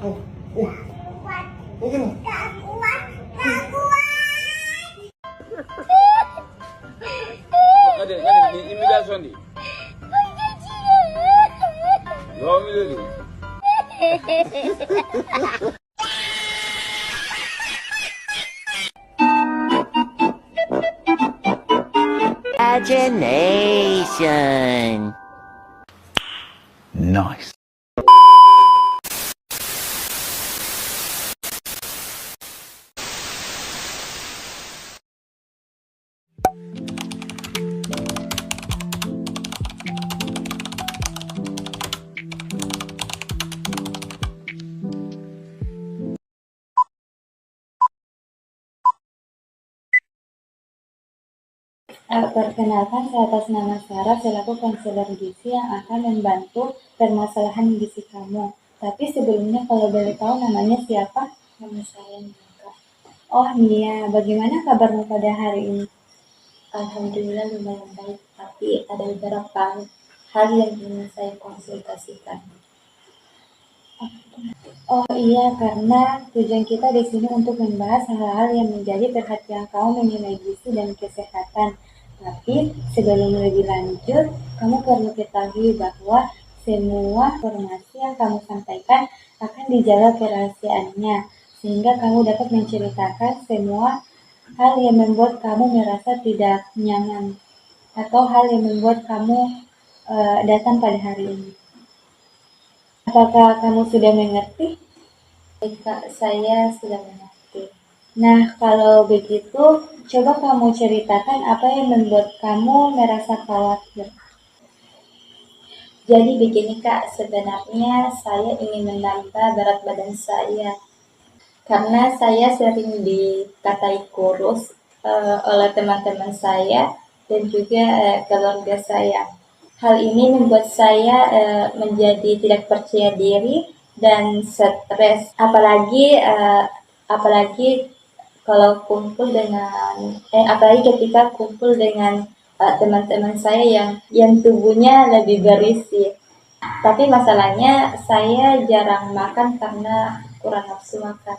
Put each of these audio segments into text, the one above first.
Oh, oh, oh, gini. Ada imigrasi di. Lo milih. Imagination. Nice. Perkenalkan, saya atas nama Sarah selaku konselor gizi yang akan membantu permasalahan gizi kamu. Tapi sebelumnya kalau boleh tahu namanya siapa? Nama saya Mika. Oh Mia, bagaimana kabarmu pada hari ini? Alhamdulillah lumayan baik, tapi ada beberapa hal yang ingin saya konsultasikan. Oh iya, karena tujuan kita di sini untuk membahas hal-hal yang menjadi perhatian kamu mengenai gizi dan kesehatan. Tapi sebelum lebih lanjut, kamu perlu ketahui bahwa semua informasi yang kamu sampaikan akan dijaga kerahasiaannya, sehingga kamu dapat menceritakan semua hal yang membuat kamu merasa tidak nyaman atau hal yang membuat kamu datang pada hari ini. Apakah kamu sudah mengerti? Kak, saya sudah mengerti. Nah, kalau begitu, coba kamu ceritakan apa yang membuat kamu merasa khawatir. Jadi begini Kak, sebenarnya saya ingin menambah berat badan saya. Karena saya sering dikatai kurus oleh teman-teman saya dan juga keluarga saya. Hal ini membuat saya menjadi tidak percaya diri dan stres, apalagi kalau kumpul dengan apalagi ketika kumpul dengan teman-teman saya yang tubuhnya lebih berisi. Tapi masalahnya saya jarang makan karena kurang nafsu makan.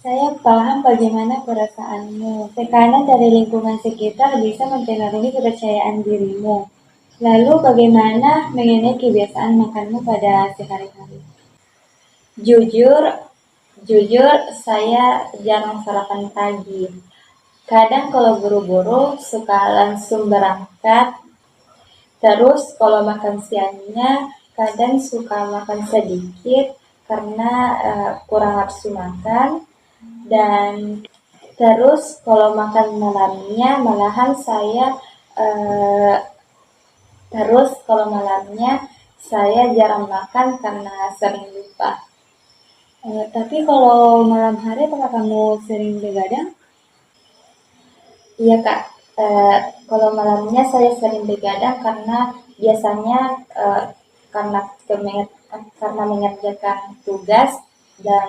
Saya paham bagaimana perasaanmu. Tekanan dari lingkungan sekitar bisa mempengaruhi kepercayaan dirimu. Lalu bagaimana mengenai kebiasaan makanmu pada sehari-hari? Jujur saya jarang sarapan pagi. Kadang kalau buru-buru suka langsung berangkat. Terus kalau makan siangnya kadang suka makan sedikit karena kurang nafsu makan. Dan terus kalau makan malamnya malahan saya jarang makan karena sering lupa. Tapi kalau malam hari apakah kamu sering begadang? Iya Kak, kalau malamnya saya sering begadang karena biasanya karena mengerjakan tugas dan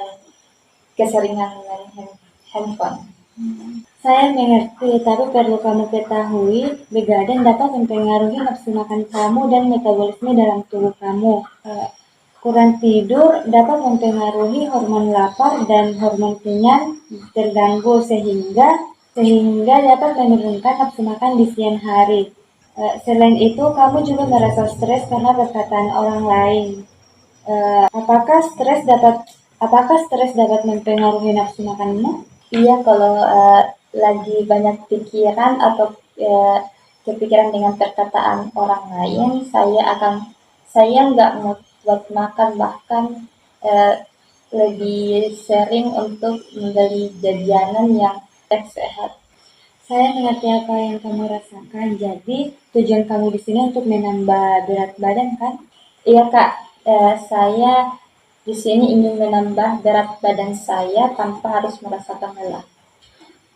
keseringan main handphone. Saya mengerti, tapi perlu kamu ketahui, begadang dapat mempengaruhi nafsu makan kamu dan metabolisme dalam tubuh kamu. Kurang tidur dapat mempengaruhi hormon lapar dan hormon kenyang terganggu sehingga dapat menurunkan nafsu makan di siang hari. Selain itu, kamu juga merasa stres karena perkataan orang lain. Apakah stres dapat mempengaruhi nafsu makanmu? Iya, kalau lagi banyak pikiran atau kepikiran dengan perkataan orang lain, saya nggak mau buat makan, bahkan lebih sering untuk membeli jajanan yang sehat. Saya mengerti apa yang kamu rasakan. Jadi tujuan kamu di sini untuk menambah berat badan, kan? Iya Kak, saya di sini ingin menambah berat badan saya tanpa harus merasakan lelah.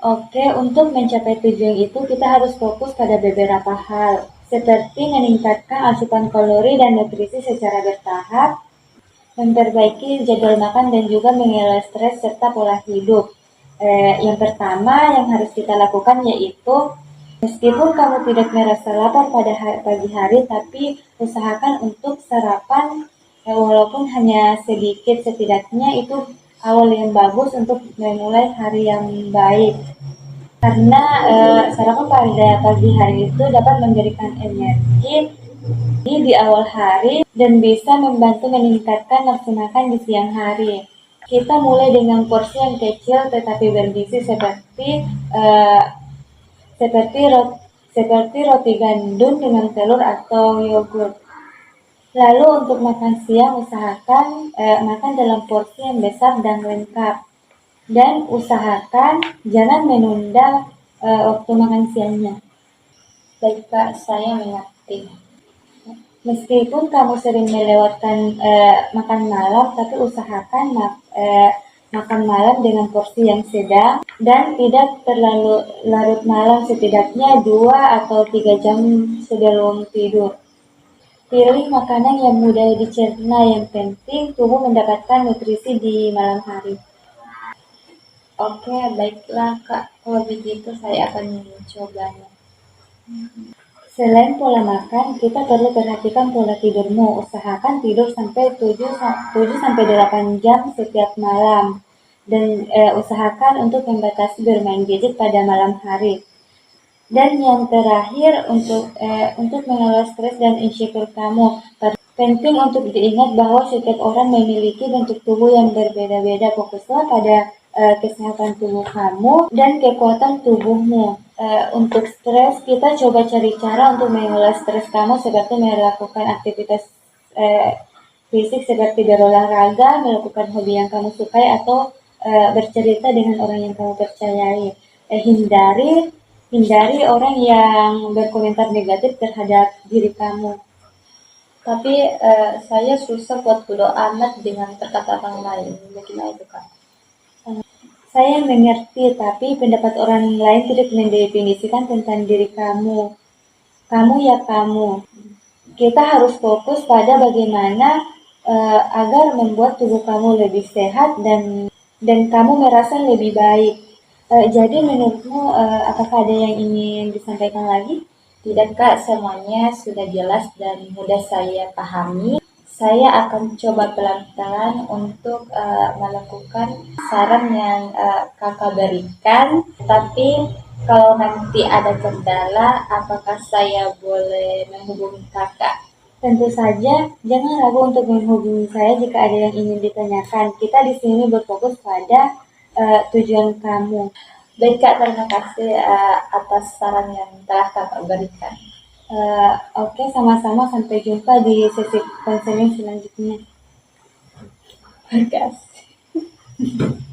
Oke, untuk mencapai tujuan itu kita harus fokus pada beberapa hal, seperti meningkatkan asupan kalori dan nutrisi secara bertahap, memperbaiki jadwal makan dan juga mengelola stres serta pola hidup. Yang pertama yang harus kita lakukan yaitu meskipun kamu tidak merasa lapar pada pagi hari, tapi usahakan untuk sarapan walaupun hanya sedikit, setidaknya itu awal yang bagus untuk memulai hari yang baik. Karena sarapan pada pagi hari itu dapat memberikan energi di awal hari dan bisa membantu meningkatkan nafsu makan di siang hari. Kita mulai dengan porsi yang kecil tetapi bergizi eh, seperti seperti roti gandum dengan telur atau yogurt. Lalu untuk makan siang usahakan makan dalam porsi yang besar dan lengkap. Dan usahakan jangan menunda waktu makan siangnya. Baik Kak, saya mengerti. Meskipun kamu sering melewatkan makan malam, tapi usahakan makan malam dengan porsi yang sedang dan tidak terlalu larut malam, setidaknya 2 atau 3 jam sebelum tidur. Pilih makanan yang mudah dicerna, yang penting tubuh mendapatkan nutrisi di malam hari. Oke, baiklah Kak, kalau begitu saya akan mencobanya. Selain pola makan, kita perlu perhatikan pola tidurmu. Usahakan tidur sampai 7-8 jam setiap malam. Dan usahakan untuk membatasi bermain gadget pada malam hari. Dan yang terakhir, untuk mengelola stres dan insecure kamu. Penting untuk diingat bahwa setiap orang memiliki bentuk tubuh yang berbeda-beda. Fokuslah pada kesehatan tubuh kamu dan kekuatan tubuhmu. Untuk stres, kita coba cari cara untuk mengelola stres kamu seperti melakukan aktivitas fisik seperti berolahraga, melakukan hobi yang kamu sukai, atau bercerita dengan orang yang kamu percayai. Hindari orang yang berkomentar negatif terhadap diri kamu. Tapi saya susah buat bodo amat dengan perkataan orang lain. Bagaimana itu Kak? Saya mengerti, tapi pendapat orang lain tidak mendefinisikan tentang diri kamu. Kamu ya kamu. Kita harus fokus pada bagaimana agar membuat tubuh kamu lebih sehat dan kamu merasa lebih baik. Jadi menurutmu apakah ada yang ingin disampaikan lagi? Tidak Kak, semuanya sudah jelas dan mudah saya pahami. Saya akan coba pelan-pelan untuk melakukan saran yang Kakak berikan. Tapi kalau nanti ada kendala, apakah saya boleh menghubungi Kakak? Tentu saja, jangan ragu untuk menghubungi saya jika ada yang ingin ditanyakan. Kita di sini berfokus pada tujuan kamu. Baik Kak, terima kasih atas saran yang telah Kakak berikan. Oke, sama-sama. Sampai jumpa di sesi konseling selanjutnya. Terima kasih.